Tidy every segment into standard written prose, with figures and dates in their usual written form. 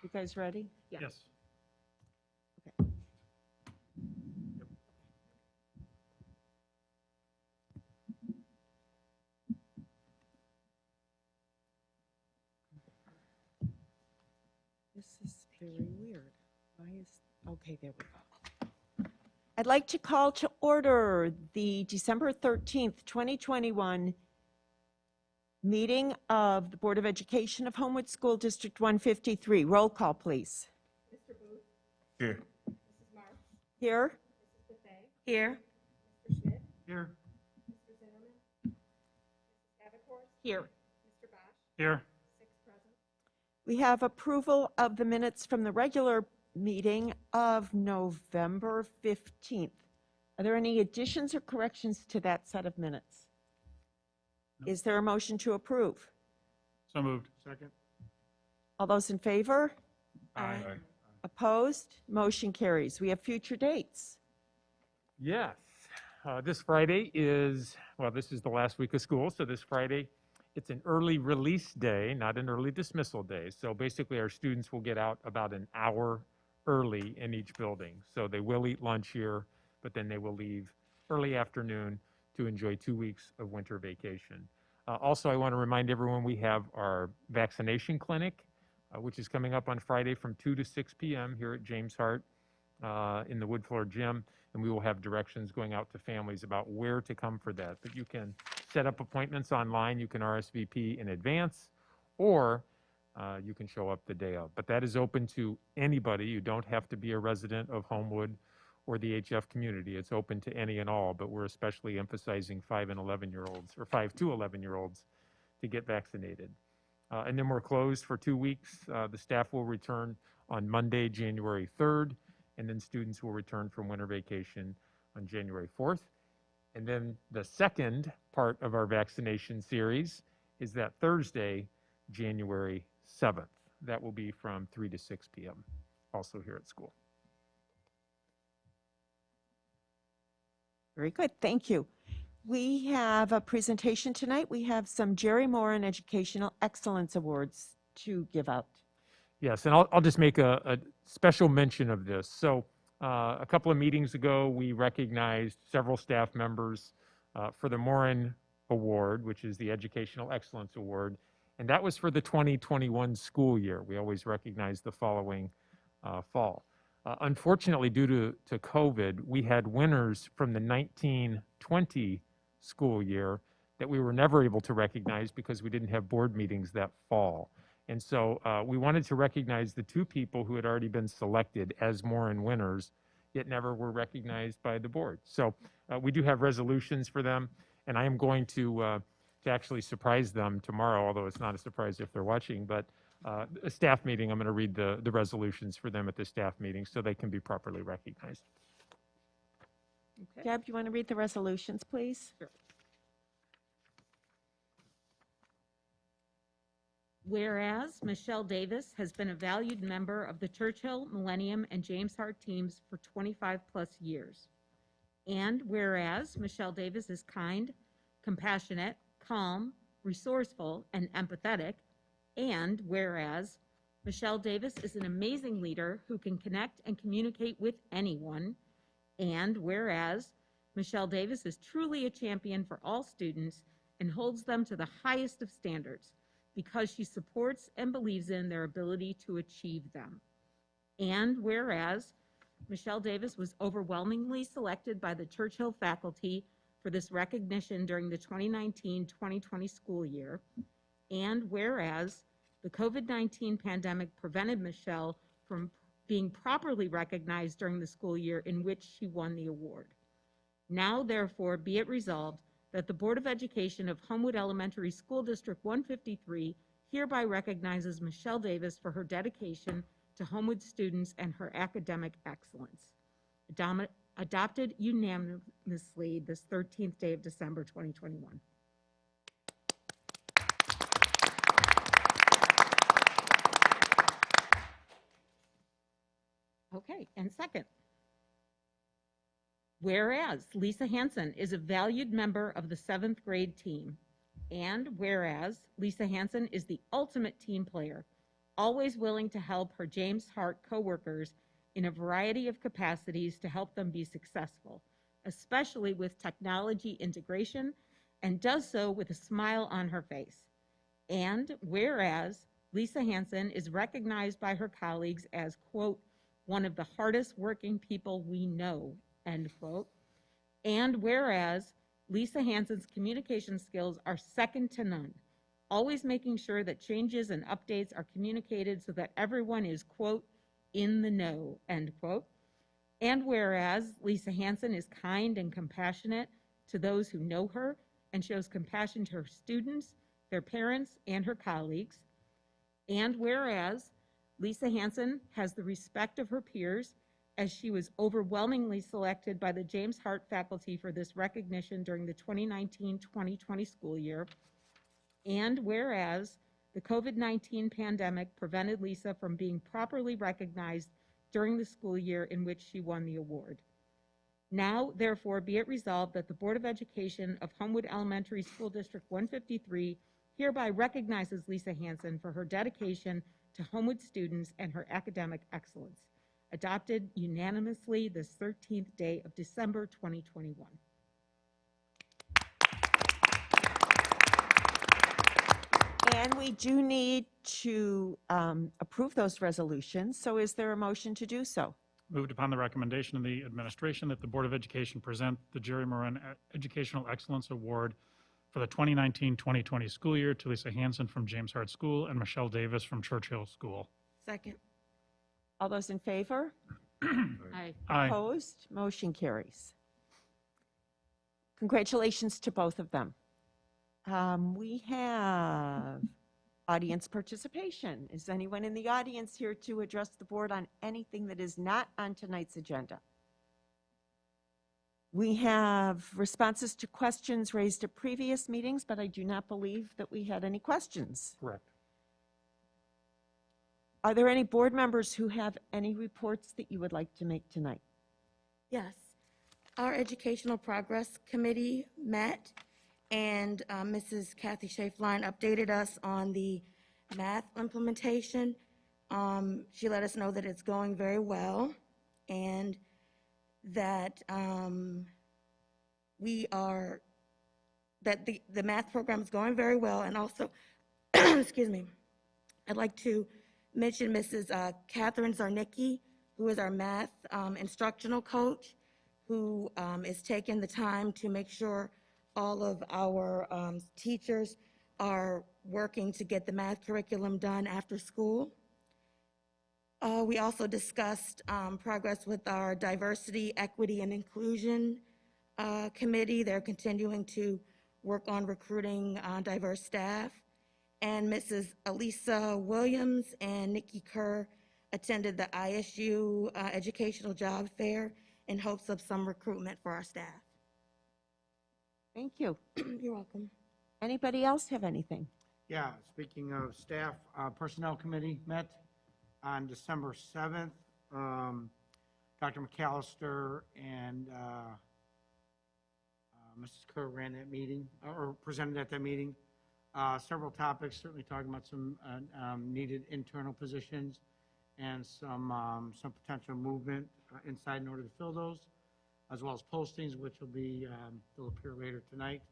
You guys ready? Yeah. Yes. Okay. Yep. This is very weird. Why is, okay, there we go. I'd like to call to order the December 13th, 2021 meeting of the Board of Education of Homewood School District 153. Roll call, please. Mr. Booth, Here. Mrs. Marks, Here? Mrs. Buffet, Here. Mr. Schmidt, Here. Mr. Zimmerman, Mrs. Avacore, Here. Mr. Bosch, Here. 6 present. We have approval of the minutes from the regular meeting of November 15th. Are there any additions or corrections to that set of minutes? No. Is there a motion to approve? So moved. Second. All those in favor? Aye. Opposed? Motion carries. We have future dates. Yes. This Friday is, well, this is the last week of school, so this Friday, it's an early release day, not an early dismissal day. So basically, our students will get out about an hour early in each building. So they will eat lunch here, but then they will leave early afternoon to enjoy 2 weeks of winter vacation. Also, I want to remind everyone we have our Vaccination Clinic, which is coming up on Friday from 2 to 6 p.m. here at James Hart in the wood floor gym. And we will have directions going out to families about where to come for that. But you can set up appointments online, you can RSVP in advance, or you can show up the day of. But that is open to anybody. You don't have to be a resident of Homewood or the HF community. It's open to any and all, but we're especially emphasizing 5 and 11-year-olds, or 5 to 11-year-olds, to get vaccinated. And then we're closed for 2 weeks. The staff will return on Monday, January 3rd, and then students will return from winter vacation on January 4th. And then the second part of our vaccination series is that Thursday, January 7th. That will be from 3 to 6 p.m., also here at school. Very good, thank you. We have a presentation tonight. We have some Jerry Moran Educational Excellence Awards to give out. Yes, and I'll just make a special mention of this. So a couple of meetings ago, we recognized several staff members for the Moran Award, which is the Educational Excellence Award, and that was for the 2021 school year. We always recognize the following fall. Unfortunately, due to COVID, we had winners from the 1920 school year that we were never able to recognize because we didn't have board meetings that fall. And so we wanted to recognize the 2 people who had already been selected as Moran winners, yet never were recognized by the board. So we do have resolutions for them, and I am going to actually surprise them tomorrow, although it's not a surprise if they're watching, but a staff meeting, I'm going to read the resolutions for them at the staff meeting so they can be properly recognized. Okay. Deb, you want to read the resolutions, please? Sure. Whereas Michelle Davis has been a valued member of the Churchill, Millennium, and James Hart teams for 25+ years. And whereas Michelle Davis is kind, compassionate, calm, resourceful, and empathetic. And whereas Michelle Davis is an amazing leader who can connect and communicate with anyone. And whereas Michelle Davis is truly a champion for all students and holds them to the highest of standards, because she supports and believes in their ability to achieve them. And whereas Michelle Davis was overwhelmingly selected by the Churchill faculty for this recognition during the 2019-2020 school year. And whereas the COVID-19 pandemic prevented Michelle from being properly recognized during the school year in which she won the award. Now, therefore, be it resolved that the Board of Education of Homewood Elementary School District 153 hereby recognizes Michelle Davis for her dedication to Homewood students and her academic excellence. Adopted unanimously this 13th day of December 2021. Okay, and second. Whereas Lisa Hansen is a valued member of the 7th grade team, and whereas Lisa Hansen is the ultimate team player, always willing to help her James Hart coworkers in a variety of capacities to help them be successful, especially with technology integration, and does so with a smile on her face. And whereas Lisa Hansen is recognized by her colleagues as, quote, one of the hardest working people we know, end quote. And whereas Lisa Hansen's communication skills are second to none, always making sure that changes and updates are communicated so that everyone is, quote, in the know, end quote. And whereas Lisa Hansen is kind and compassionate to those who know her and shows compassion to her students, their parents, and her colleagues. And whereas Lisa Hansen has the respect of her peers, as she was overwhelmingly selected by the James Hart faculty for this recognition during the 2019-2020 school year. And whereas the COVID-19 pandemic prevented Lisa from being properly recognized during the school year in which she won the award. Now, therefore, be it resolved that the Board of Education of Homewood Elementary School District 153 hereby recognizes Lisa Hansen for her dedication to Homewood students and her academic excellence. Adopted unanimously this 13th day of December 2021. And we do need to approve those resolutions, so is there a motion to do so? Moved upon the recommendation of the administration that the Board of Education present the Jerry Moran Educational Excellence Award for the 2019-2020 school year to Lisa Hansen from James Hart School and Michelle Davis from Churchill School. Second. All those in favor? Aye. Aye. Opposed? Motion carries. Congratulations to both of them. We have audience participation. Is anyone in the audience here to address the board on anything that is not on tonight's agenda? We have responses to questions raised at previous meetings, but I do not believe that we had any questions. Correct. Are there any board members who have any reports that you would like to make tonight? Yes. Our Educational Progress Committee met, and Mrs. Kathy Schaefline updated us on the math implementation. She let us know that it's going very well, and that the math program is going very well, and also, excuse me, I'd like to mention Mrs. Catherine Zarnicki, who is our math instructional coach, who is taking the time to make sure all of our teachers are working to get the math curriculum done after school. We also discussed progress with our Diversity, Equity, and Inclusion Committee. They're continuing to work on recruiting diverse staff. And Mrs. Elisa Williams and Nikki Kerr attended the ISU Educational Job Fair in hopes of some recruitment for our staff. Thank you. You're welcome. Anybody else have anything? Yeah, speaking of staff, Personnel Committee met on December 7th. Dr. McAllister and Mrs. Kerr ran that meeting, or presented at that meeting. Several topics, certainly talking about some needed internal positions and some potential movement inside in order to fill those, as well as postings, which they'll appear later tonight.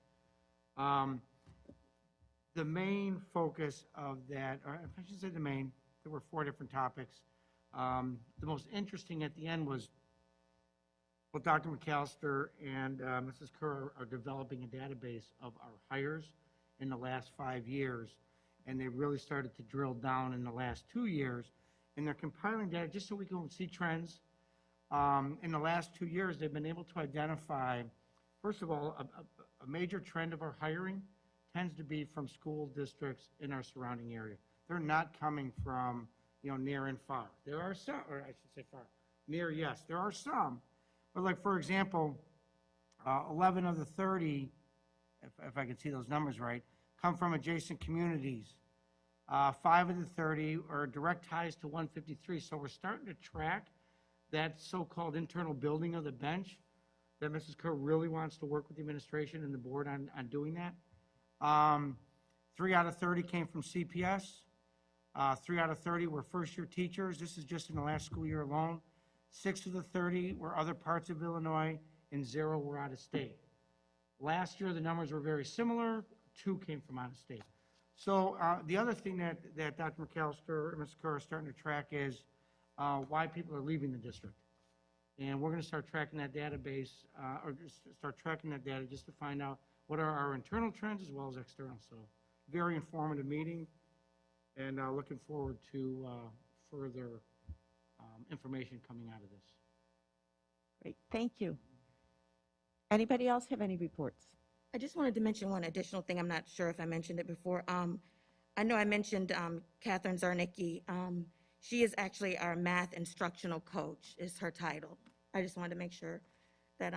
The main focus of that, or I should say the main, there were 4 different topics. The most interesting at the end was what Dr. McAllister and Mrs. Kerr are developing a database of our hires in the last 5 years, and they really started to drill down in the last 2 years, and they're compiling data just so we can see trends. In the last 2 years, they've been able to identify, first of all, a major trend of our hiring tends to be from school districts in our surrounding area. They're not coming from, near and far. There are some, or I should say far. Near, yes, there are some. But like, for example, 11 of the 30, if I can see those numbers right, come from adjacent communities. 5 of the 30 are direct ties to 153. So we're starting to track that so-called internal building of the bench that Mrs. Kerr really wants to work with the administration and the board on doing that. 3 out of 30 came from CPS. 3 out of 30 were first-year teachers. This is just in the last school year alone. 6 of the 30 were other parts of Illinois, and 0 were out of state. Last year, the numbers were very similar. 2 came from out of state. So the other thing that Dr. McAllister and Mr. Kerr are starting to track is why people are leaving the district. And we're going to start tracking that database, or just start tracking that data just to find out what are our internal trends as well as external. So very informative meeting, and looking forward to further information coming out of this. Great, thank you. Anybody else have any reports? I just wanted to mention one additional thing. I'm not sure if I mentioned it before. I know I mentioned Catherine Zarnicki. She is actually our math instructional coach, is her title. I just wanted to make sure that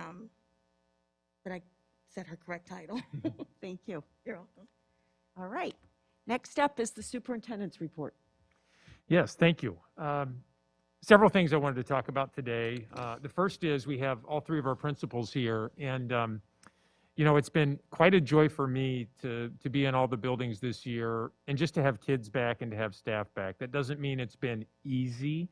that I said her correct title. Thank you. You're welcome. All right. Next up is the superintendent's report. Yes, thank you. Several things I wanted to talk about today. The first is we have all 3 of our principals here, and you know, it's been quite a joy for me to be in all the buildings this year and just to have kids back and to have staff back. That doesn't mean it's been easy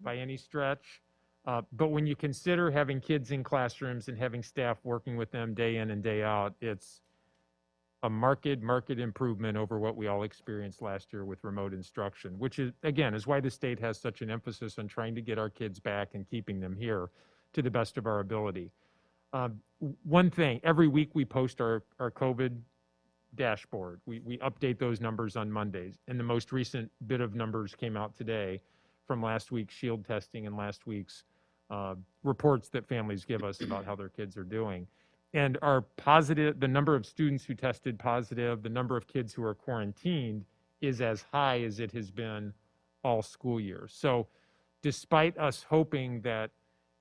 by any stretch, but when you consider having kids in classrooms and having staff working with them day in and day out, it's a marked improvement over what we all experienced last year with remote instruction, which is, again, is why the state has such an emphasis on trying to get our kids back and keeping them here to the best of our ability. One thing, every week we post our COVID dashboard. We update those numbers on Mondays, and the most recent bit of numbers came out today from last week's shield testing and last week's reports that families give us about how their kids are doing. And our positive, the number of students who tested positive, the number of kids who are quarantined is as high as it has been all school year. So despite us hoping that,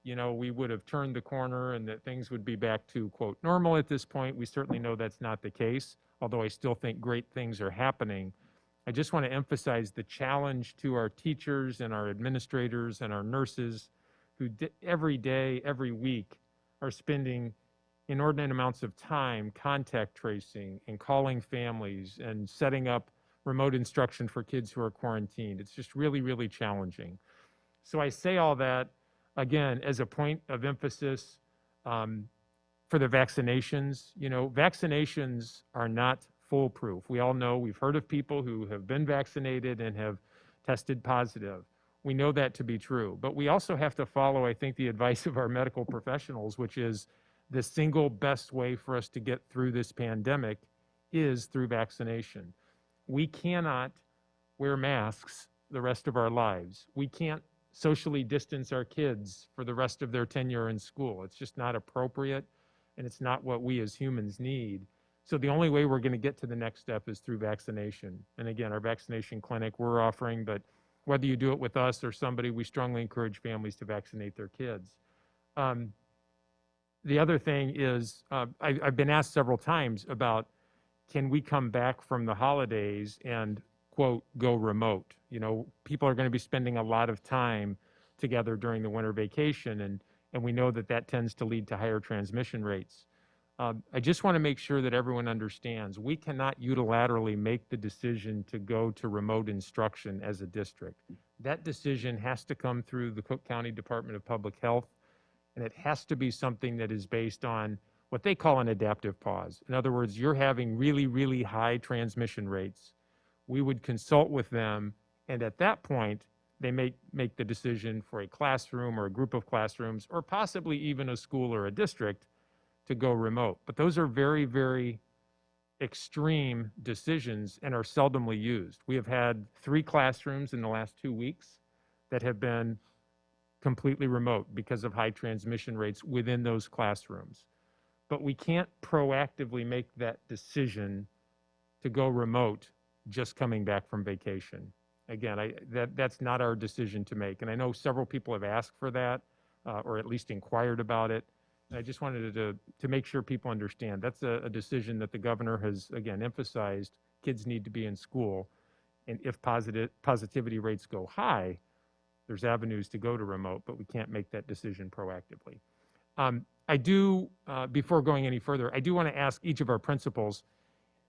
you know, we would have turned the corner and that things would be back to, quote, normal at this point, we certainly know that's not the case, although I still think great things are happening. I just want to emphasize the challenge to our teachers and our administrators and our nurses who every day, every week are spending inordinate amounts of time contact tracing and calling families and setting up remote instruction for kids who are quarantined. It's just really, really challenging. So I say all that, again, as a point of emphasis for the vaccinations. You know, vaccinations are not foolproof. We all know, we've heard of people who have been vaccinated and have tested positive. We know that to be true. But we also have to follow, I think, the advice of our medical professionals, which is the single best way for us to get through this pandemic is through vaccination. We cannot wear masks the rest of our lives. We can't socially distance our kids for the rest of their tenure in school. It's just not appropriate, and it's not what we as humans need. So the only way we're going to get to the next step is through vaccination. And again, our vaccination clinic we're offering, but whether you do it with us or somebody, we strongly encourage families to vaccinate their kids. The other thing is, I've been asked several times about, can we come back from the holidays and, quote, go remote? You know, people are going to be spending a lot of time together during the winter vacation, and we know that that tends to lead to higher transmission rates. I just want to make sure that everyone understands, we cannot unilaterally make the decision to go to remote instruction as a district. That decision has to come through the Cook County Department of Public Health, and it has to be something that is based on what they call an adaptive pause. In other words, you're having really, really high transmission rates. We would consult with them, and at that point, they make the decision for a classroom or a group of classrooms, or possibly even a school or a district, to go remote. But those are very, very extreme decisions and are seldomly used. We have had 3 classrooms in the last 2 weeks that have been completely remote because of high transmission rates within those classrooms. But we can't proactively make that decision to go remote just coming back from vacation. Again, that's not our decision to make. And I know several people have asked for that, or at least inquired about it. And I just wanted to make sure people understand that's a decision that the governor has, again, emphasized. Kids need to be in school. And if positivity rates go high, there's avenues to go to remote, but we can't make that decision proactively. I do, before going any further, I do want to ask each of our principals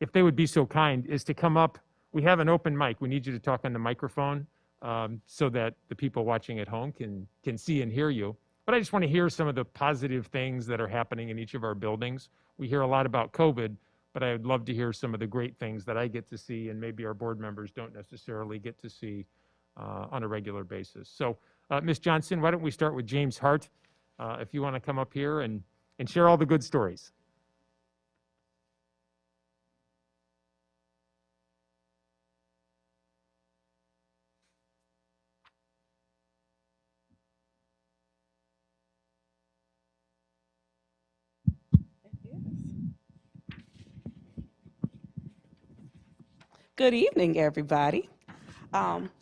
if they would be so kind is to come up we have an open mic. We need you to talk on the microphone so that the people watching at home can see and hear you. But I just want to hear some of the positive things that are happening in each of our buildings. We hear a lot about COVID, but I would love to hear some of the great things that I get to see and maybe our board members don't necessarily get to see on a regular basis. So, Ms. Johnson, why don't we start with James Hart, if you want to come up here and share all the good stories. Good evening, everybody.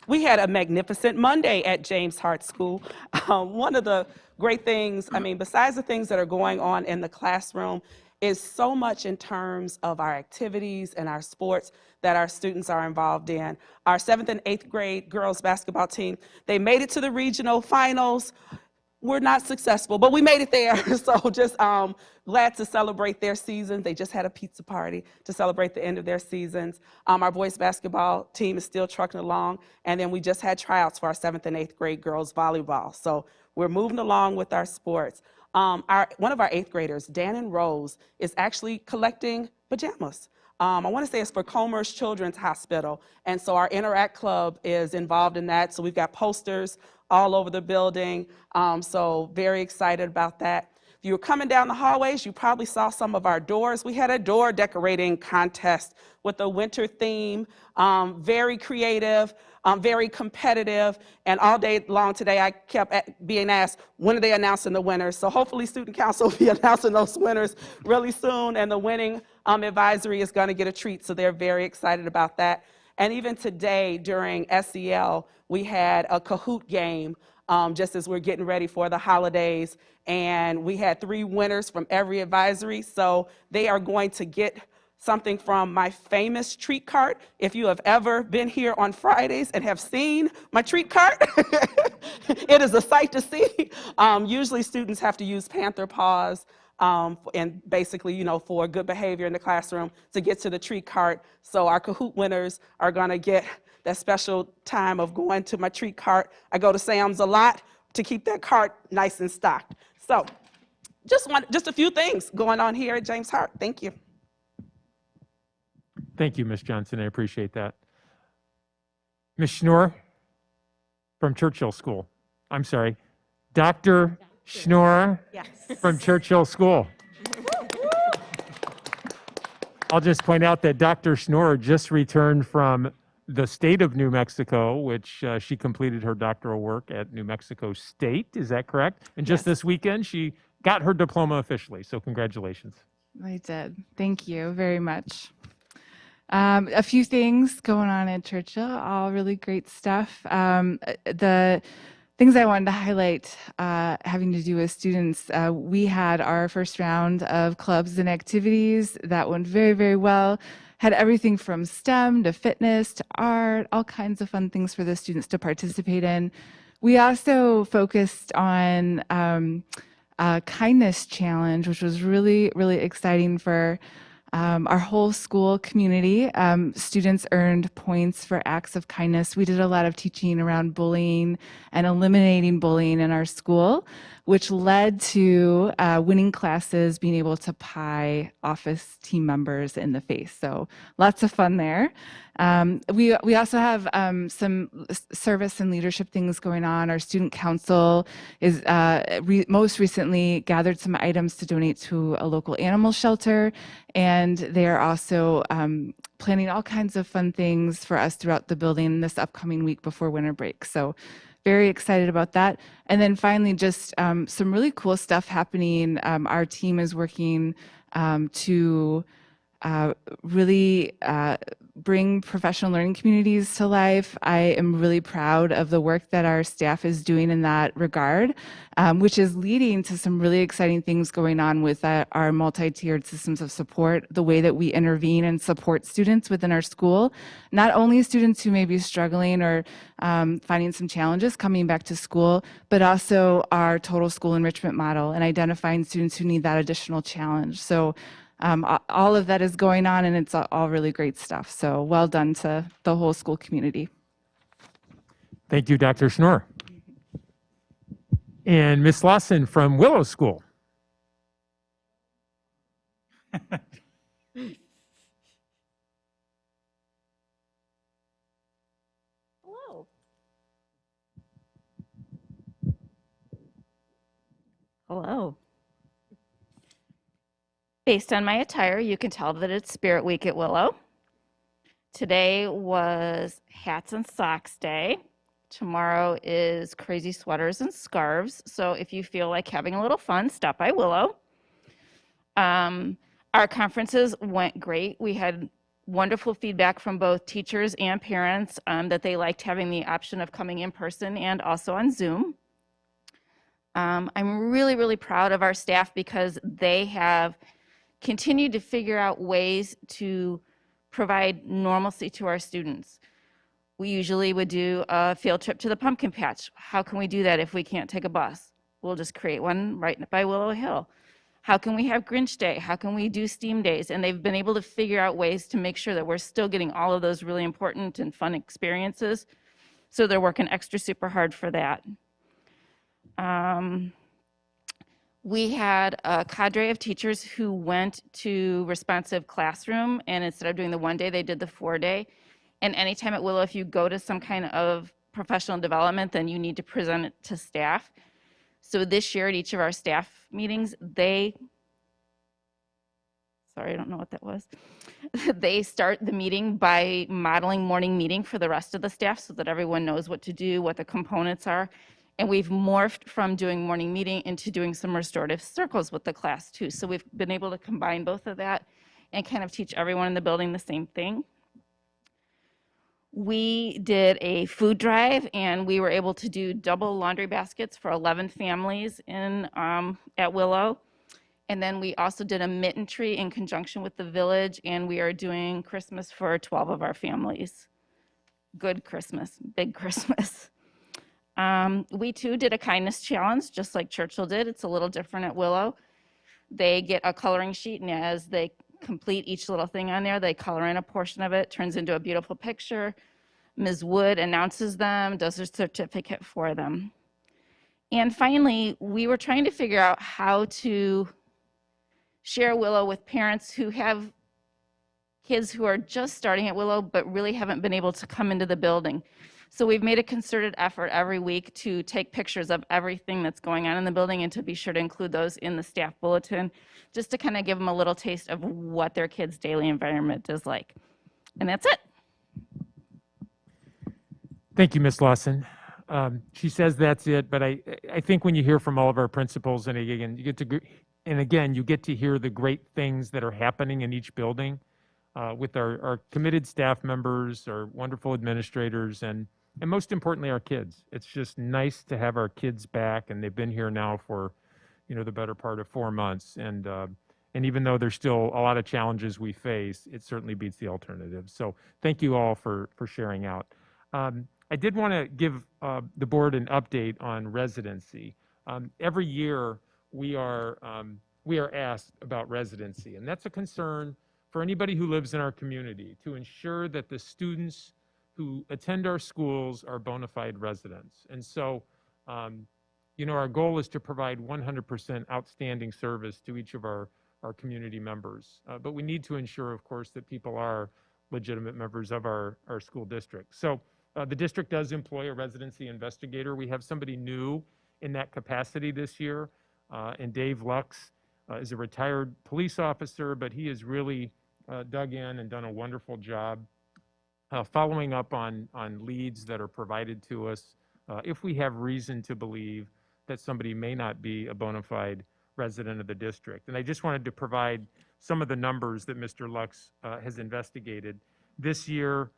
We had a magnificent Monday at James Hart School. One of the great things, besides the things that are going on in the classroom, is so much in terms of our activities and our sports that our students are involved in. Our 7th and 8th grade girls basketball team, they made it to the regional finals. We're not successful, but we made it there. So just glad to celebrate their season. They just had a pizza party to celebrate the end of their seasons. Our boys basketball team is still trucking along. And then we just had tryouts for our 7th and 8th grade girls volleyball. So we're moving along with our sports. One of our 8th graders, Dan and Rose, is actually collecting pajamas. I want to say it's for Comer's Children's Hospital. And so our Interact Club is involved in that. So we've got posters all over the building. So very excited about that. If you were coming down the hallways, you probably saw some of our doors. We had a door decorating contest with a winter theme, very creative, very competitive. And all day long today, I kept being asked, when are they announcing the winners? So hopefully Student Council will be announcing those winners really soon. And the winning advisory is going to get a treat. So they're very excited about that. And even today during SEL, we had a Kahoot game just as we're getting ready for the holidays. And we had 3 winners from every advisory. So they are going to get something from my famous treat cart. If you have ever been here on Fridays and have seen my treat cart, it is a sight to see. Usually students have to use Panther paws and basically, for good behavior in the classroom to get to the treat cart. So our Kahoot winners are gonna get that special time of going to my treat cart. I go to Sam's a lot to keep that cart nice and stocked. So just a few things going on here at James Hart. Thank you. Thank you, Ms. Johnson. I appreciate that. Ms. Schnorr from Churchill School. I'm sorry, Dr. Schnorr Yes. from Churchill School. I'll just point out that Dr. Schnorr just returned from the state of New Mexico, which she completed her doctoral work at New Mexico State. Is that correct? And just this weekend, she got her diploma officially. So congratulations. I did. Thank you very much. A few things going on at Churchill, all really great stuff. The things I wanted to highlight having to do with students, we had our first round of clubs and activities. That went very, very well. Had everything from STEM to fitness to art, all kinds of fun things for the students to participate in. We also focused on a kindness challenge, which was really, really exciting for our whole school community. Students earned points for acts of kindness. We did a lot of teaching around bullying and eliminating bullying in our school, which led to winning classes being able to pie office team members in the face. So lots of fun there. We also have some service and leadership things going on. Our student council is most recently gathered some items to donate to a local animal shelter, and they are also planning all kinds of fun things for us throughout the building this upcoming week before winter break. So very excited about that. And then finally, just some really cool stuff happening. Our team is working to really bring professional learning communities to life. I am really proud of the work that our staff is doing in that regard, which is leading to some really exciting things going on with our multi-tiered systems of support, the way that we intervene and support students within our school, not only students who may be struggling or finding some challenges coming back to school, but also our total school enrichment model and identifying students who need that additional challenge. So All of that is going on, and it's all really great stuff. So well done to the whole school community. Thank you, Dr. Schnorr. And Ms. Lawson from Willow School. Hello. Hello. Based on my attire, you can tell that it's Spirit Week at Willow. Today was Hats and Socks Day. Tomorrow is Crazy Sweaters and Scarves. So if you feel like having a little fun, stop by Willow. Our conferences went great. We had wonderful feedback from both teachers and parents that they liked having the option of coming in person and also on Zoom. I'm really, really proud of our staff because they have continued to figure out ways to provide normalcy to our students. We usually would do a field trip to the pumpkin patch. How can we do that if we can't take a bus? We'll just create one right by Willow Hill. How can we have Grinch Day? How can we do STEAM days? And they've been able to figure out ways to make sure that we're still getting all of those really important and fun experiences. So they're working extra super hard for that. We had a cadre of teachers who went to responsive classroom, and instead of doing the 1 day, they did the 4 day. And anytime at Willow, if you go to some kind of professional development, then you need to present it to staff. So this year at each of our staff meetings, sorry, I don't know what that was. They start the meeting by modeling morning meeting for the rest of the staff so that everyone knows what to do, what the components are. And we've morphed from doing morning meeting into doing some restorative circles with the class too. So we've been able to combine both of that and kind of teach everyone in the building the same thing. We did a food drive and we were able to do double laundry baskets for 11 families at Willow. And then we also did a mitten tree in conjunction with the village, and we are doing Christmas for 12 of our families. Good Christmas, big Christmas. We too did a kindness challenge, just like Churchill did. It's a little different at Willow. They get a coloring sheet, and as they complete each little thing on there, they color in a portion of it, turns into a beautiful picture. Ms. Wood announces them, does a certificate for them. And finally, we were trying to figure out how to share Willow with parents who have kids who are just starting at Willow, but really haven't been able to come into the building. So we've made a concerted effort every week to take pictures of everything that's going on in the building and to be sure to include those in the staff bulletin, just to kind of give them a little taste of what their kids' daily environment is like. And that's it. Thank you, Ms. Lawson. She says that's it, but I think when you hear from all of our principals, and again, you get to hear the great things that are happening in each building with our committed staff members, our wonderful administrators, and most importantly, our kids. It's just nice to have our kids back, and they've been here now for, the better part of 4 months. And even though there's still a lot of challenges we face, it certainly beats the alternative. So thank you all for sharing out. I did want to give the board an update on residency. Every year we are asked about residency, and that's a concern for anybody who lives in our community, to ensure that the students who attend our schools are bona fide residents. And so, our goal is to provide 100% outstanding service to each of our community members. But we need to ensure, of course, that people are legitimate members of our school district. So the district does employ a residency investigator. We have somebody new in that capacity this year, and Dave Lux is a retired police officer, but he has really dug in and done a wonderful job following up on leads that are provided to us if we have reason to believe that somebody may not be a bona fide resident of the district. And I just wanted to provide some of the numbers that Mr. Lux has investigated this year,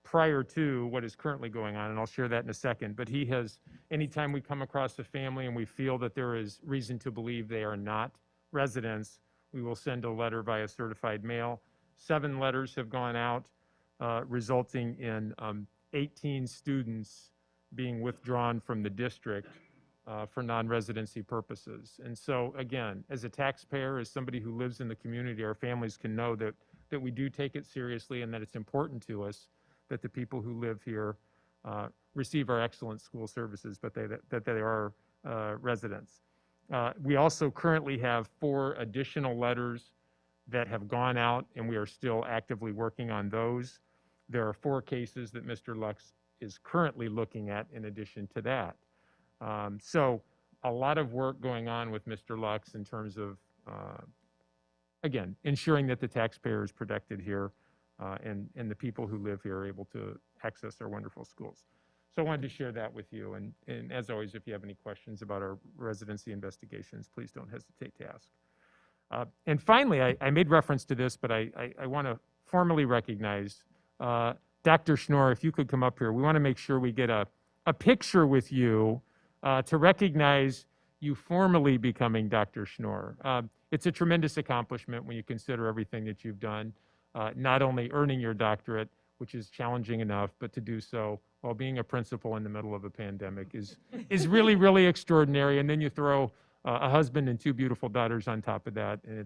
prior to what is currently going on, and I'll share that in a second. But he has, anytime we come across a family and we feel that there is reason to believe they are not residents, we will send a letter via certified mail. 7 letters have gone out, resulting in 18 students being withdrawn from the district for non-residency purposes. And so, again, as a taxpayer, as somebody who lives in the community, our families can know that we do take it seriously and that it's important to us that the people who live here receive our excellent school services, but that they are residents. We also currently have 4 additional letters that have gone out, and we are still actively working on those. There are 4 cases that Mr. Lux is currently looking at in addition to that. So a lot of work going on with Mr. Lux in terms of, again, ensuring that the taxpayer is protected here and the people who live here are able to access our wonderful schools. So I wanted to share that with you. And as always, if you have any questions about our residency investigations, please don't hesitate to ask. And finally, I made reference to this, but I want to formally recognize Dr. Schnorr, if you could come up here. We want to make sure we get a picture with you to recognize you formally becoming Dr. Schnorr. It's a tremendous accomplishment when you consider everything that you've done, not only earning your doctorate, which is challenging enough, but to do so while being a principal in the middle of a pandemic is really, really extraordinary. And then you throw a husband and 2 beautiful daughters on top of that, and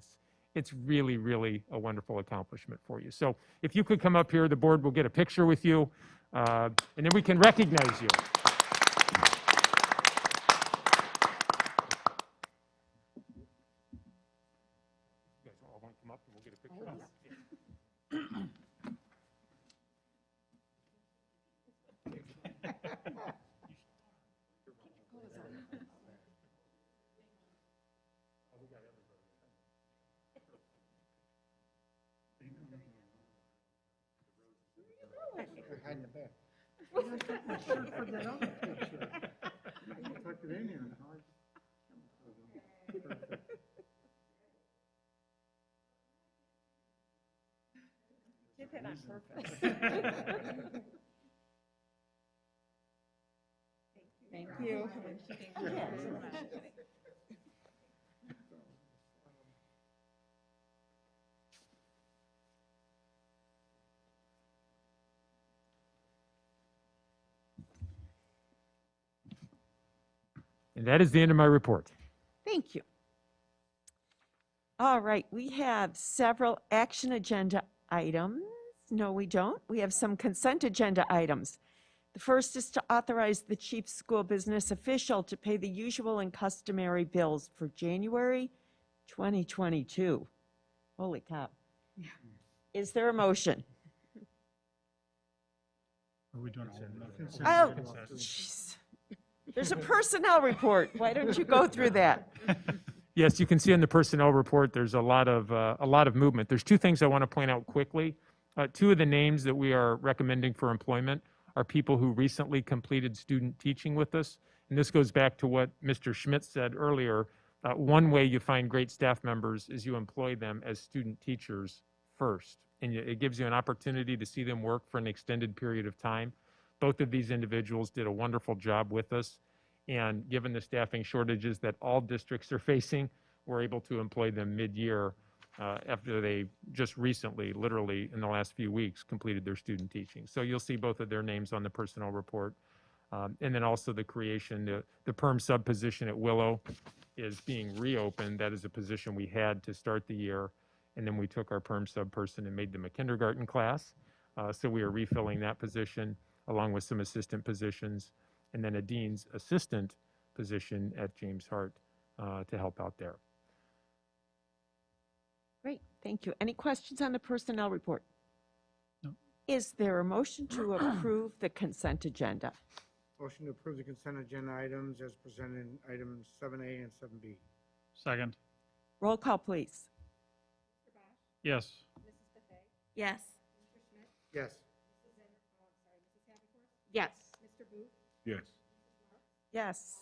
it's really, really a wonderful accomplishment for you. So if you could come up here, the board will get a picture with you, and then we can recognize you. You guys all want to come up and we'll get a picture? Hide in the back. Tuck it in here. Did that on purpose. Thank you. And that is the end of my report. Thank you. All right, we have several action agenda items. No, we don't. We have some consent agenda items. The first is to authorize the chief school business official to pay the usual and customary bills for January 2022. Holy cow. Is there a motion? Are we doing it? Oh, jeez. There's a personnel report. Why don't you go through that? Yes, you can see in the personnel report, there's a lot of movement. There's 2 things I want to point out quickly. 2 of the names that we are recommending for employment are people who recently completed student teaching with us. And this goes back to what Mr. Schmidt said earlier. One way you find great staff members is you employ them as student teachers first. And it gives you an opportunity to see them work for an extended period of time. Both of these individuals did a wonderful job with us. And given the staffing shortages that all districts are facing, we're able to employ them mid-year after they just recently, literally in the last few weeks, completed their student teaching. So you'll see both of their names on the personnel report. And then also the creation, the perm sub position at Willow is being reopened. That is a position we had to start the year. And then we took our perm sub person and made them a kindergarten class. So we are refilling that position along with some assistant positions, and then a dean's assistant position at James Hart to help out there. Great, thank you. Any questions on the personnel report? No. Is there a motion to approve the consent agenda? Motion to approve the consent agenda items as presented in items 7A and 7B. Second. Roll call, please. Yes. Yes. Yes. Yes. Yes. Yes.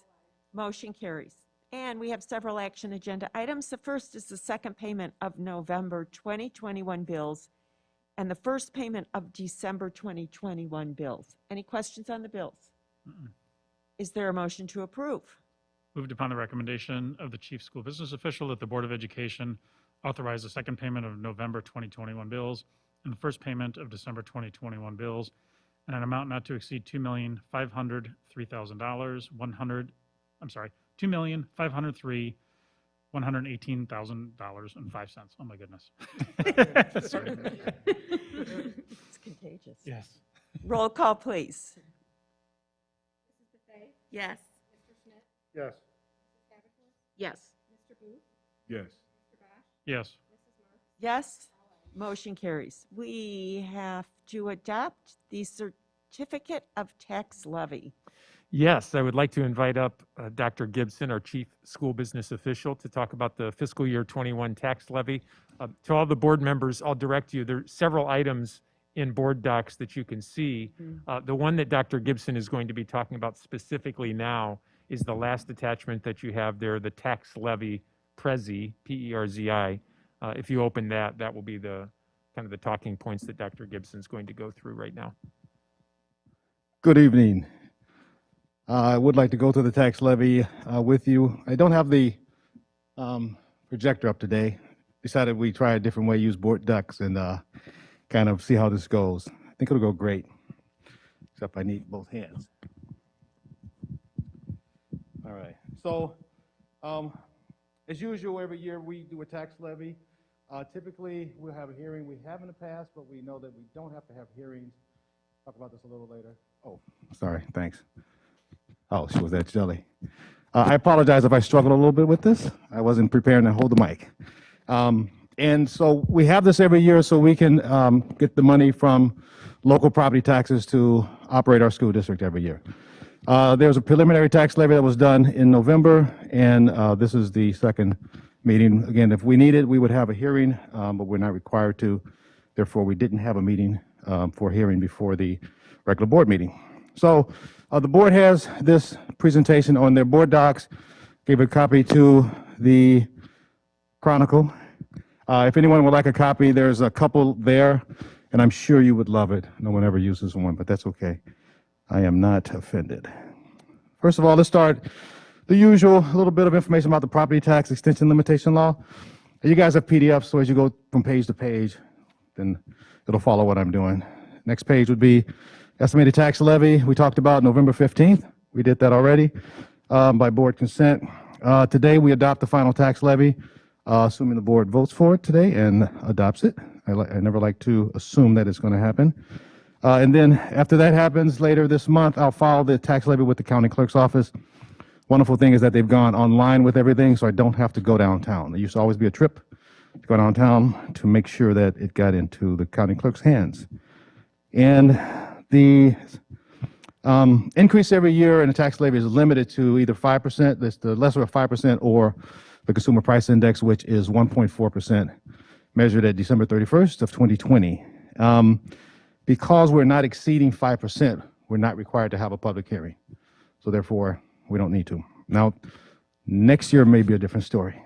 Motion carries. And we have several action agenda items. The first is the second payment of November 2021 bills and the first payment of December 2021 bills. Any questions on the bills? Is there a motion to approve? Moved upon the recommendation of the chief school business official that the Board of Education authorize the second payment of November 2021 bills and the first payment of December 2021 bills in an amount not to exceed $2,503,100 $2,503,118,000.05. Oh my goodness. Sorry. It's contagious. Yes. Roll call, please. Yes. Yes. Yes. Yes. Yes. Yes, motion carries. We have to adopt the certificate of tax levy. Yes, I would like to invite up Dr. Gibson, our Chief School Business Official, to talk about the fiscal year 21 tax levy. To all the board members, I'll direct you. There are several items in board docs that you can see. The one that Dr. Gibson is going to be talking about specifically now is the last attachment that you have there, the tax levy Prezi, P-E-R-Z-I. If you open that, that will be the kind of the talking points that Dr. Gibson is going to go through right now. Good evening. I would like to go through the tax levy with you. I don't have the projector up today. Decided we try a different way, use board docs, and kind of see how this goes. I think it'll go great, except I need both hands. All right. So, as usual, every year we do a tax levy. Typically, we'll have a hearing. We have in the past, but we know that we don't have to have hearings. Talk about this a little later. Oh, sorry. Thanks. Oh, she was that jelly. I apologize if I struggled a little bit with this. I wasn't preparing to hold the mic. And so we have this every year so we can get the money from local property taxes to operate our school district every year. There was a preliminary tax levy that was done in November, and this is the second meeting. Again, if we needed, we would have a hearing, but we're not required to. Therefore, we didn't have a meeting for hearing before the regular board meeting. So the board has this presentation on their board docs. Gave a copy to the Chronicle. If anyone would like a copy, there's a couple there, and I'm sure you would love it. No one ever uses one, but that's okay. I am not offended. First of all, let's start the usual, a little bit of information about the property tax extension limitation law. You guys have PDFs, so as you go from page to page, then it'll follow what I'm doing. Next page would be estimated tax levy. We talked about November 15th. We did that already by board consent. Today, we adopt the final tax levy, assuming the board votes for it today and adopts it. I never like to assume that it's going to happen. And then after that happens later this month, I'll file the tax levy with the county clerk's office. Wonderful thing is that they've gone online with everything, so I don't have to go downtown. There used to always be a trip to go downtown to make sure that it got into the county clerk's hands. And the increase every year in the tax levy is limited to either 5%, that's the lesser of 5%, or the consumer price index, which is 1.4%, measured at December 31st of 2020. Because we're not exceeding 5%, we're not required to have a public hearing. So therefore, we don't need to. Now, next year may be a different story.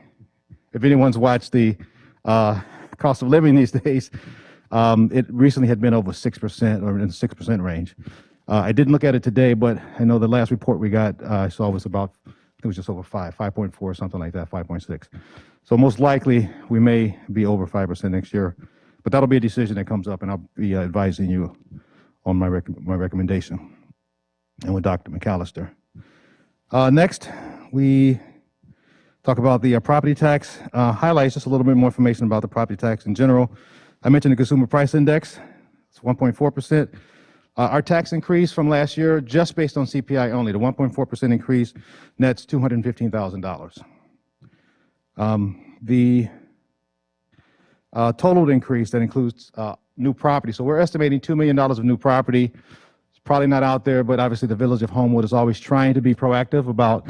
If anyone's watched the cost of living these days, it recently had been over 6% or in the 6% range. I didn't look at it today, but I know the last report we got, I saw was about, I think it was just over 5.4 or something like that, 5.6. So most likely we may be over 5% next year, but that'll be a decision that comes up, and I'll be advising you on my recommendation and with Dr. McAllister. Next, we talk about the property tax, highlights just a little bit more information about the property tax in general. I mentioned the consumer price index, it's 1.4%. Our tax increase from last year, just based on CPI only, the 1.4% increase nets $215,000. The total increase that includes new property. So we're estimating $2 million of new property. It's probably not out there, but obviously the Village of Homewood is always trying to be proactive about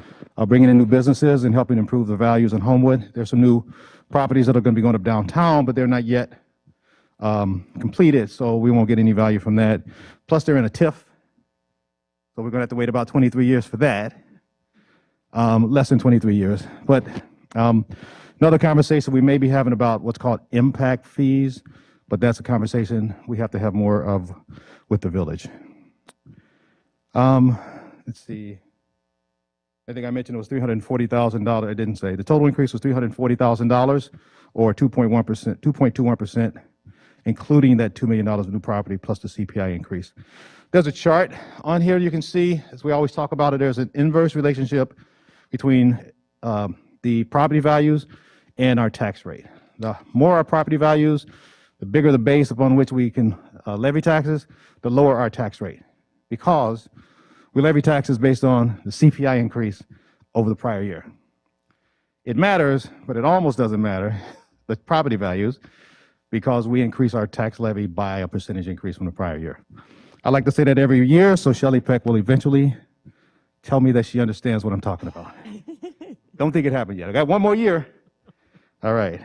bringing in new businesses and helping improve the values in Homewood. There's some new properties that are going to be going up downtown, but they're not yet completed, so we won't get any value from that. Plus, they're in a TIF, so we're going to have to wait about 23 years for that. Less than 23 years. But another conversation we may be having about what's called impact fees, but that's a conversation we have to have more of with the village. Let's see. I think I mentioned it was $340,000. I didn't say. The total increase was $340,000 or 2.1%, 2.21%, including that $2 million of new property plus the CPI increase. There's a chart on here you can see, as we always talk about it, there's an inverse relationship between the property values and our tax rate. The more our property values, the bigger the base upon which we can levy taxes, the lower our tax rate, because we levy taxes based on the CPI increase over the prior year. It matters, but it almost doesn't matter, the property values, because we increase our tax levy by a percentage increase from the prior year. I like to say that every year, so Shelley Peck will eventually tell me that she understands what I'm talking about. Don't think it happened yet. I got one more year. All right.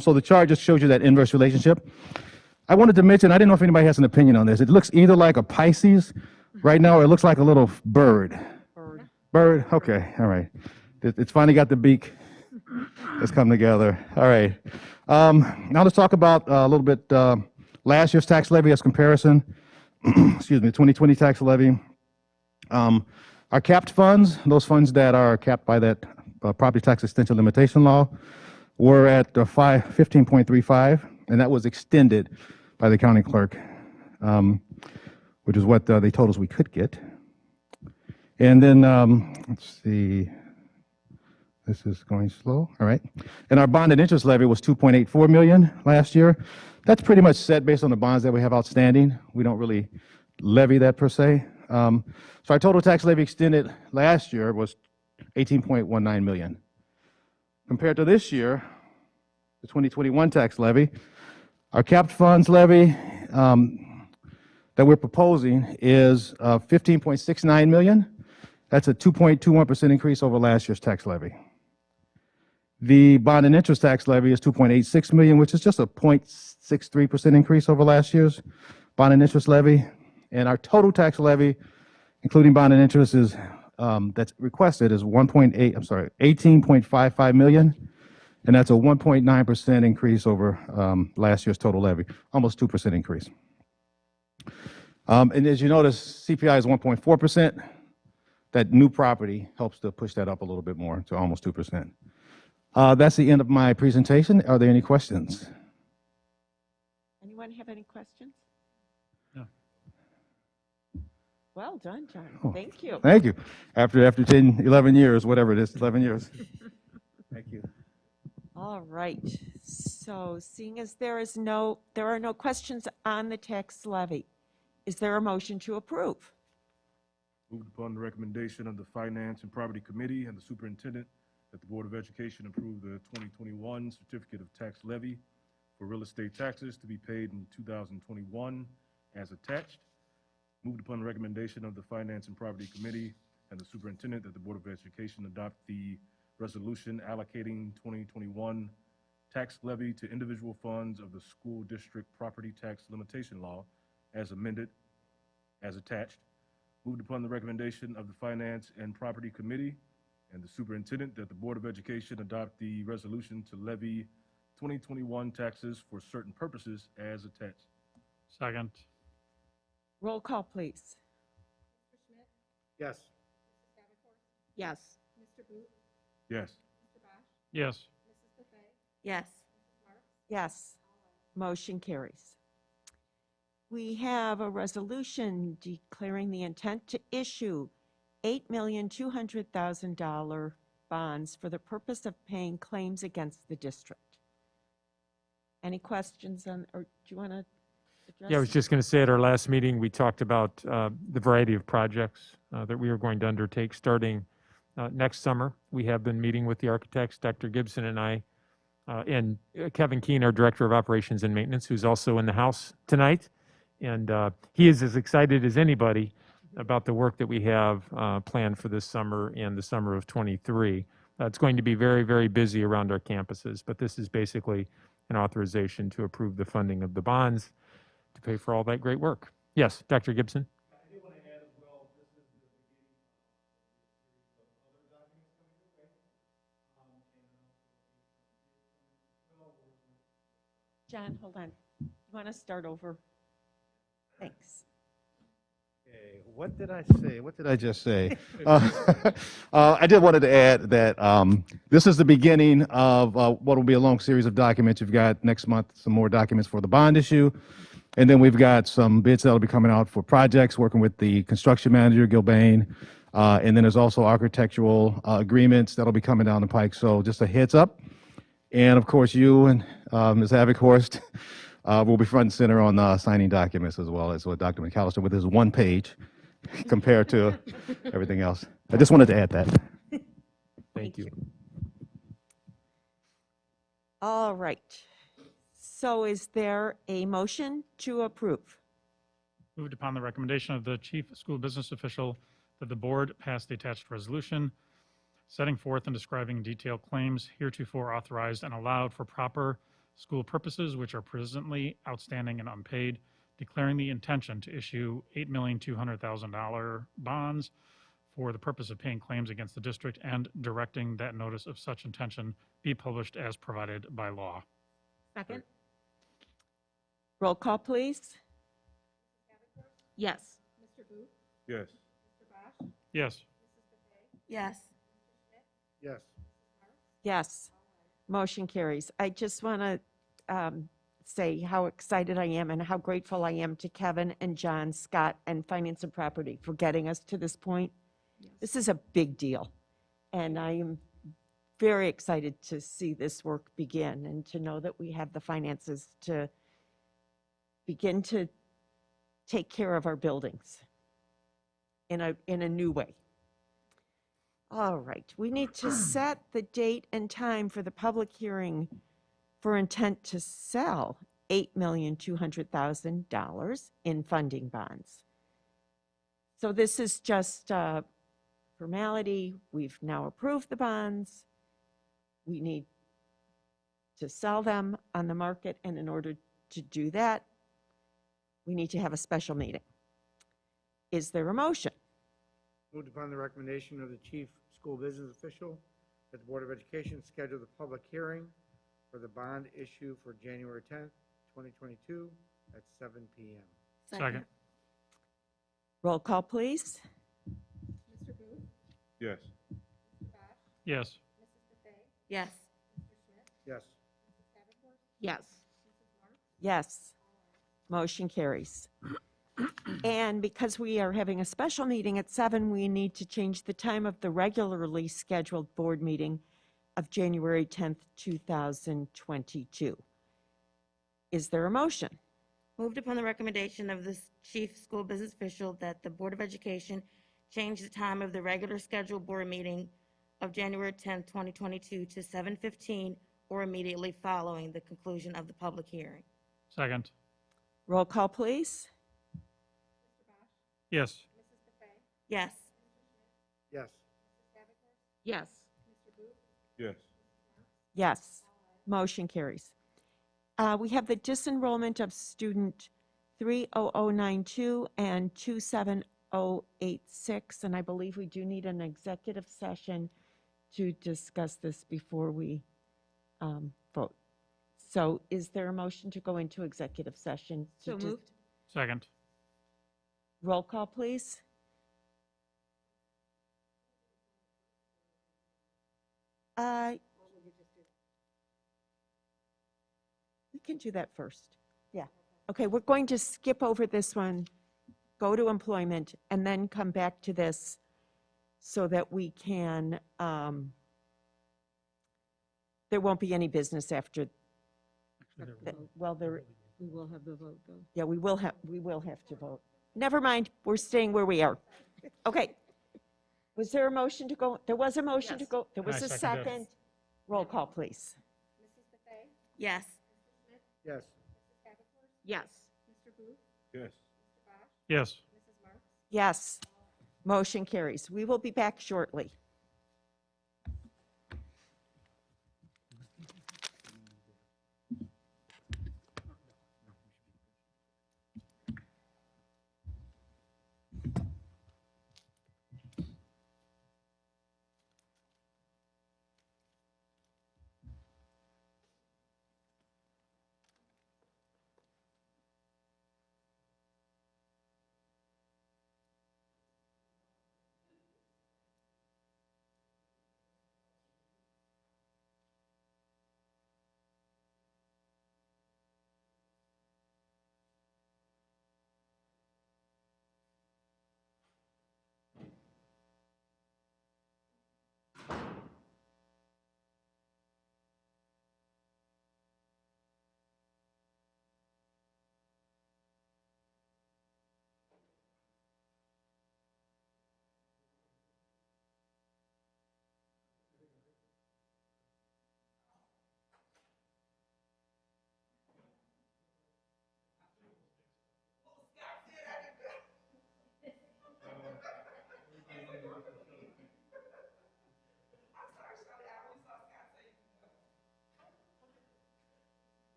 So the chart just shows you that inverse relationship. I wanted to mention, I didn't know if anybody has an opinion on this. It looks either like a Pisces right now, or it looks like a little bird. Bird? Okay, all right. It's finally got the beak. Let's come together. All right. Now let's talk about a little bit last year's tax levy as comparison. Excuse me, 2020 tax levy. Our capped funds, those funds that are capped by that property tax extension limitation law, were at 15.35, and that was extended by the county clerk, which is what they told us we could get. And then, let's see, this is going slow, all right. And our bond and interest levy was 2.84 million last year. That's pretty much set based on the bonds that we have outstanding. We don't really levy that per se. So our total tax levy extended last year was 18.19 million. Compared to this year, the 2021 tax levy, our capped funds levy that we're proposing is 15.69 million. That's a 2.21% increase over last year's tax levy. The bond and interest tax levy is 2.86 million, which is just a 0.63% increase over last year's bond and interest levy. And our total tax levy, including bond and interest, is that's requested is 18.55 million, and that's a 1.9% increase over last year's total levy, almost 2% increase. And as you notice, CPI is 1.4%. That new property helps to push that up a little bit more to almost 2%. That's the end of my presentation. Are there any questions? Anyone have any questions? No. Well done, John. Oh, Thank you. Thank you. After 10, 11 years, whatever it is, 11 years. Thank you. All right. So seeing as there are no questions on the tax levy, is there a motion to approve? Moved upon the recommendation of the Finance and Property Committee and the Superintendent that the Board of Education approve the 2021 Certificate of Tax Levy for real estate taxes to be paid in 2021 as attached. Moved upon the recommendation of the Finance and Property Committee and the Superintendent that the Board of Education adopt the resolution allocating 2021 tax levy to individual funds of the school district property tax limitation law as amended, as attached. Moved upon the recommendation of the Finance and Property Committee and the Superintendent that the Board of Education adopt the resolution to levy 2021 taxes for certain purposes as attached. Second. Roll call, please. Yes. Yes. Yes. Yes. Yes. Yes. Motion carries. We have a resolution declaring the intent to issue $8,200,000 bonds for the purpose of paying claims against the district. Any questions on, or do you want to address? Yeah, I was just going to say at our last meeting, we talked about the variety of projects that we are going to undertake starting next summer. We have been meeting with the architects, Dr. Gibson and I, and Kevin Keene, our Director of Operations and Maintenance, who's also in the house tonight. And he is as excited as anybody about the work that we have planned for this summer and the summer of '23. It's going to be very, very busy around our campuses, but this is basically an authorization to approve the funding of the bonds to pay for all that great work. Yes, Dr. Gibson? I did want to add as well, this is the beginning of a series of other documents coming your way. John, hold on. You want to start over? Thanks. Okay, what did I say? What did I just say? I did wanted to add that this is the beginning of what will be a long series of documents. You've got next month some more documents for the bond issue. And then we've got some bids that will be coming out for projects, working with the construction manager, Gilbane, And then there's also architectural agreements that'll be coming down the pike. So just a heads up. And of course, you and Ms. Avikhorst will be front and center on signing documents as well as with Dr. McAllister with his one page compared to everything else. I just wanted to add that. Thank you. All right. So is there a motion to approve? Moved upon the recommendation of the chief school business official that the board pass the attached resolution, setting forth and describing in detail claims heretofore authorized and allowed for proper school purposes which are presently outstanding and unpaid, declaring the intention to issue $8,200,000 bonds for the purpose of paying claims against the district and directing that notice of such intention be published as provided by law. Second? Roll call, please. Yes. Yes. Yes. Yes. Yes. Yes. Motion carries. I just want to say how excited I am and how grateful I am to Kevin and John, Scott, and Finance and Property for getting us to this point. This is a big deal, and I am very excited to see this work begin and to know that we have the finances to begin to take care of our buildings in a new way. All right, we need to set the date and time for the public hearing for intent to sell $8,200,000 in funding bonds. So this is just formality. We've now approved the bonds. We need to sell them on the market, and in order to do that, we need to have a special meeting. Is there a motion? Moved upon the recommendation of the chief school business official that the Board of Education schedule the public hearing for the bond issue for January 10th, 2022 at 7 p.m. Second. Roll call, please. Yes. Yes. Yes. Yes. Yes. Yes. Motion carries. And because we are having a special meeting at 7, we need to change the time of the regularly scheduled board meeting of January 10th, 2022. Is there a motion? Moved upon the recommendation of the chief school business official that the Board of Education change the time of the regular scheduled board meeting of January 10th, 2022 to 7:15 or immediately following the conclusion of the public hearing. Second. Roll call, please. Yes. Yes. Yes. Yes. Yes. Yes. Motion carries. We have the disenrollment of student 30092 and 27086, and I believe we do need an executive session to discuss this before we vote. So is there a motion to go into executive session? So moved. Second. Roll call, please. We can do that first. Yeah. Okay, we're going to skip over this one, go to employment, and then come back to this so that we can, there won't be any business after, well, there, We will have the vote, though. yeah, we will have to vote. Never mind, we're staying where we are. Okay. Was there a motion to go? There was a motion to Yes. go. There was I a seconded. second. Roll call, please. Yes. Yes. Yes. Yes. Yes. Yes. Motion carries. We will be back shortly.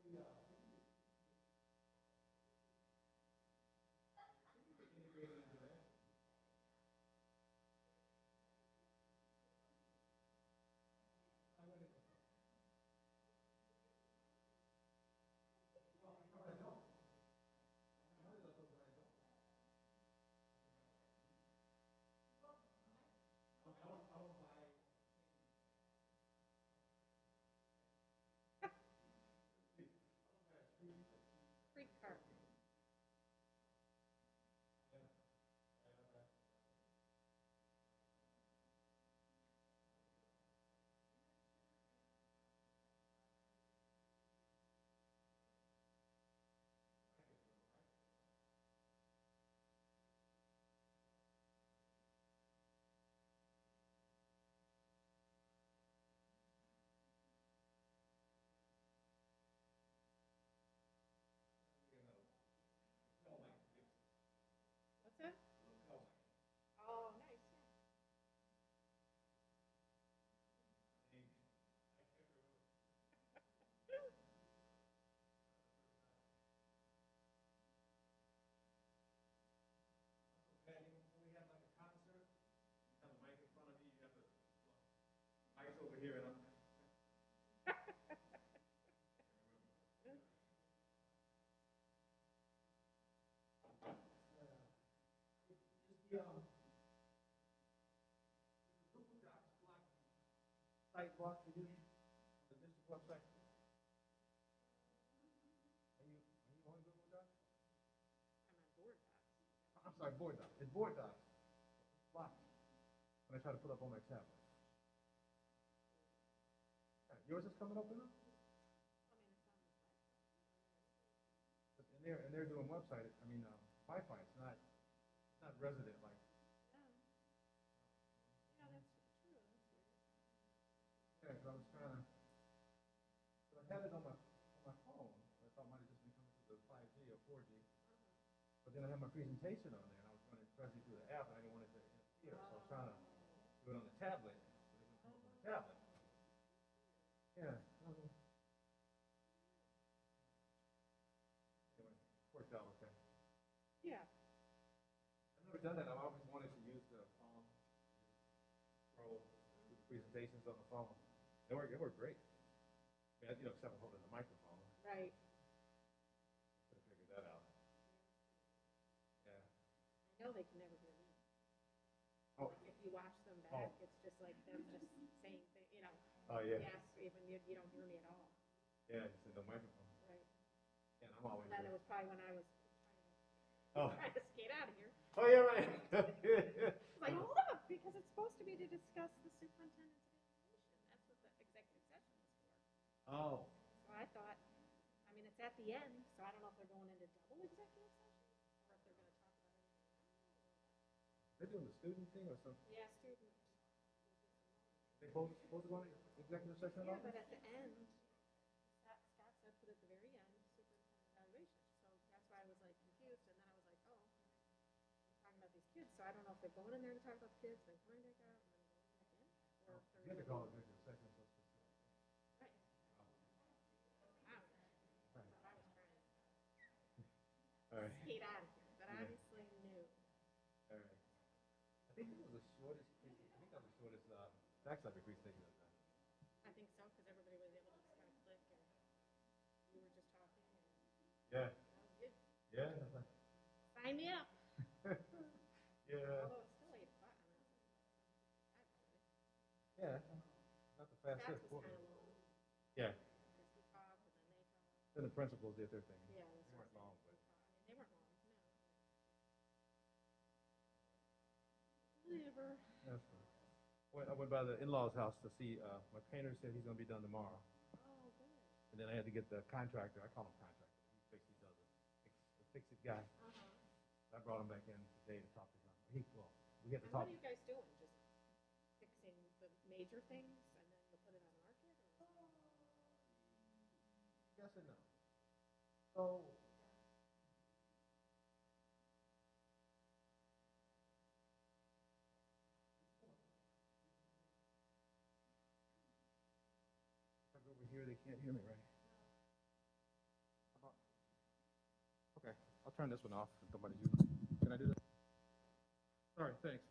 Free card. What's that? Oh, nice. Mike's over here, and I'm. Site block for you, the district website? Are you on Google Docs? I'm on board docs. I'm sorry, Board Docs. It's Board Docs. Blocked. When I try to put up on my tablet. Yours is coming up enough? And they're doing website, Wi-Fi, it's not resident like. Yeah, that's true. Yeah, 'cause I was trying to, but I had it on my phone, I thought it might have just been coming through the 5G or 4G. But then I had my presentation on there, and I was running presently through the app, and I didn't want it to interfere, so I was trying to do it on the tablet, but it didn't come up on the tablet. Yeah. Anyway, worked out okay. Yeah. I've never done that, I've always wanted to use the phone, scroll, do the presentations on the phone. It worked great. I mean, except for holding the microphone. Right. Could have figured that out. Yeah. I know they can never hear me. Oh. If you watch them back, it's just like them just saying, Oh, yeah. yes, even you don't hear me at all. Yeah, just no microphone. Right. Yeah, and I'm always. And then it was probably when I was Oh. trying to skate out of here. Oh, yeah, right. It's like, hold up, because it's supposed to be to discuss the superintendent's evaluation. That's what the executive session was for. Oh. So I thought, it's at the end, so I don't know if they're going into double executive session or if they're gonna talk about anything else. They're doing the student thing or something? Yeah, student. They both supposed to go into executive session? Yeah, also? but at the end, Scott said, put at the very end, superintendent evaluation. So that's why I was like confused, and then I was like, oh, we're talking about these kids, so I don't know if they're going in there to talk about the kids, then coming back out, and then going back in, or if they're. You have to call it executive session. Right. Wow. That's what I was trying to All right. skate out of here, but Yeah. obviously no. All right. I think that was the shortest, tax levy presentation I've done. I think so, because everybody was able to just kind of click, and we were just talking, and Yeah. that was good. Yeah. Sign me up. Yeah. Although it's still 8 o'clock. Yeah. Not the That fastest. was kind of long. Yeah. Because we talked, and then they talked. Then the principals did their thing. Yeah, that's They what weren't long, but. they weren't long, no. Whatever. That's fine. I went by the in-laws' house to see, my painter said he's gonna be done tomorrow. Oh, good. And then I had to get the contractor, I call him contractor, he does it, the fix-it guy. Uh-huh. I brought him back in today to talk to him. We had to And talk. what are you guys doing? Just fixing the major things, and then you'll put it on the market, or? Yes and no. So. If I go over here, they can't hear me, right? turn this one off if nobody's using it. Can I do that? Sorry, thanks.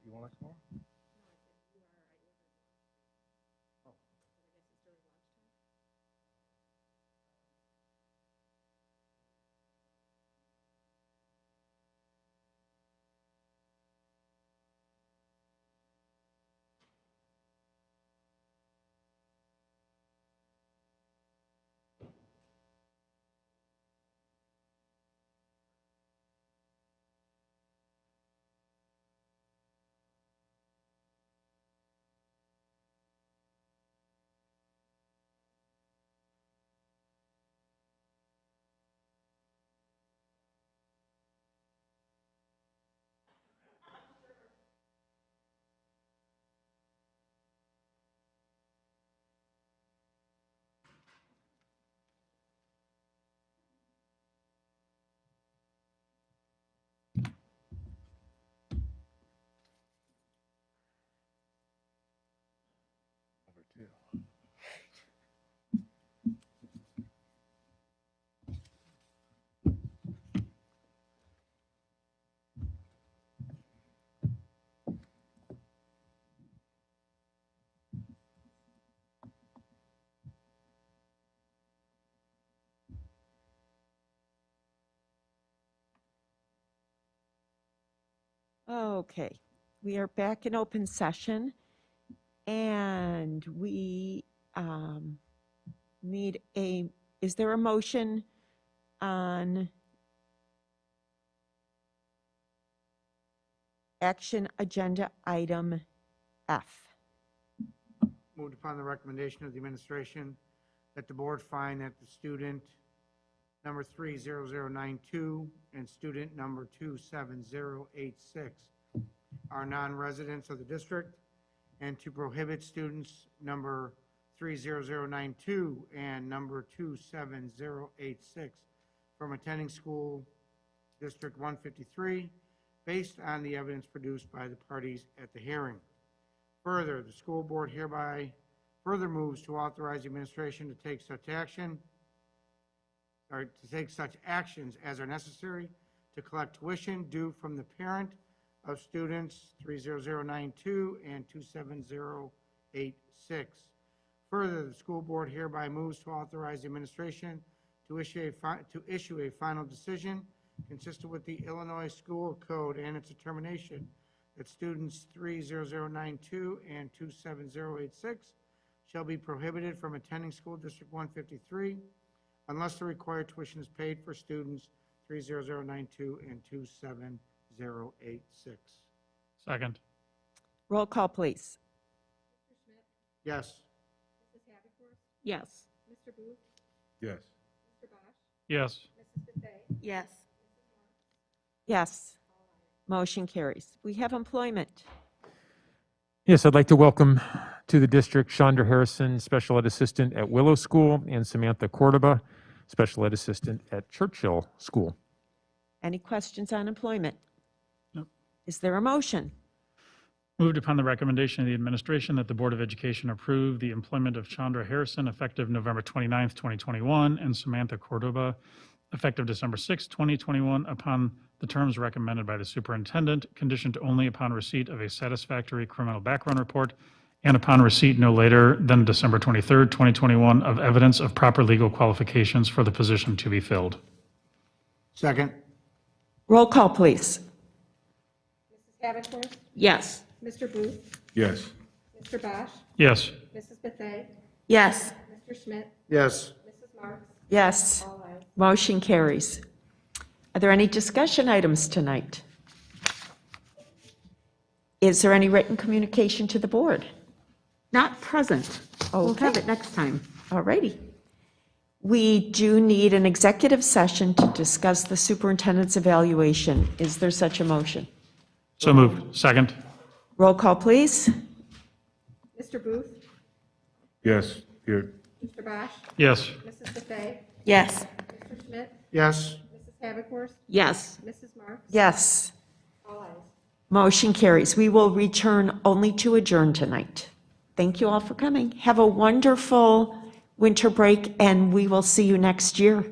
You want lunch tomorrow? Number two. Okay, we are back in open session, and we need is there a motion on action agenda item F? Moved upon the recommendation of the administration that the board find that the student number 30092 and student number 27086 are non-residents of the district, and to prohibit students number 30092 and number 27086 from attending school District 153 based on the evidence produced by the parties at the hearing. Further, the school board hereby further moves to authorize the administration to take such action, or to take such actions as are necessary to collect tuition due from the parent of students 30092 and 27086. Further, the school board hereby moves to authorize the administration to issue a final decision consistent with the Illinois School Code and its determination that students 30092 and 27086 shall be prohibited from attending school District 153 unless the required tuition is paid for students 30092 and 27086. Second. Roll call, please. Yes. Yes. Yes. Yes. Yes. Yes. Motion carries. We have employment. Yes, I'd like to welcome to the district Chandra Harrison, Special Ed Assistant at Willow School, and Samantha Cordoba, Special Ed Assistant at Churchill School. Any questions on employment? No. Is there a motion? Moved upon the recommendation of the administration that the Board of Education approve the employment of Chandra Harrison effective November 29th, 2021, and Samantha Cordoba effective December 6th, 2021, upon the terms recommended by the superintendent, conditioned only upon receipt of a satisfactory criminal background report and upon receipt no later than December 23rd, 2021, of evidence of proper legal qualifications for the position to be filled. Second. Roll call, please. Yes. Mr. Booth, Yes. Mr. Bosch, Yes. Mrs. Bethay, Yes. Mr. Schmidt, Yes. Mrs. Marks, Yes. all ayes. Motion carries. Are there any discussion items tonight? Is there any written communication to the board? Not present. We'll have Okay. it next time. All righty. We do need an executive session to discuss the superintendent's evaluation. Is there such a motion? So moved. Second. Roll call, please. Mr. Booth, Yes. Here. Mr. Bosch, Yes. Mrs. Bethay, Yes. Mr. Schmidt, Yes. Mrs. Havikhorst, Yes. Mrs. Marks, Yes. all ayes. Motion carries. We will return only to adjourn tonight. Thank you all for coming. Have a wonderful winter break, and we will see you next year.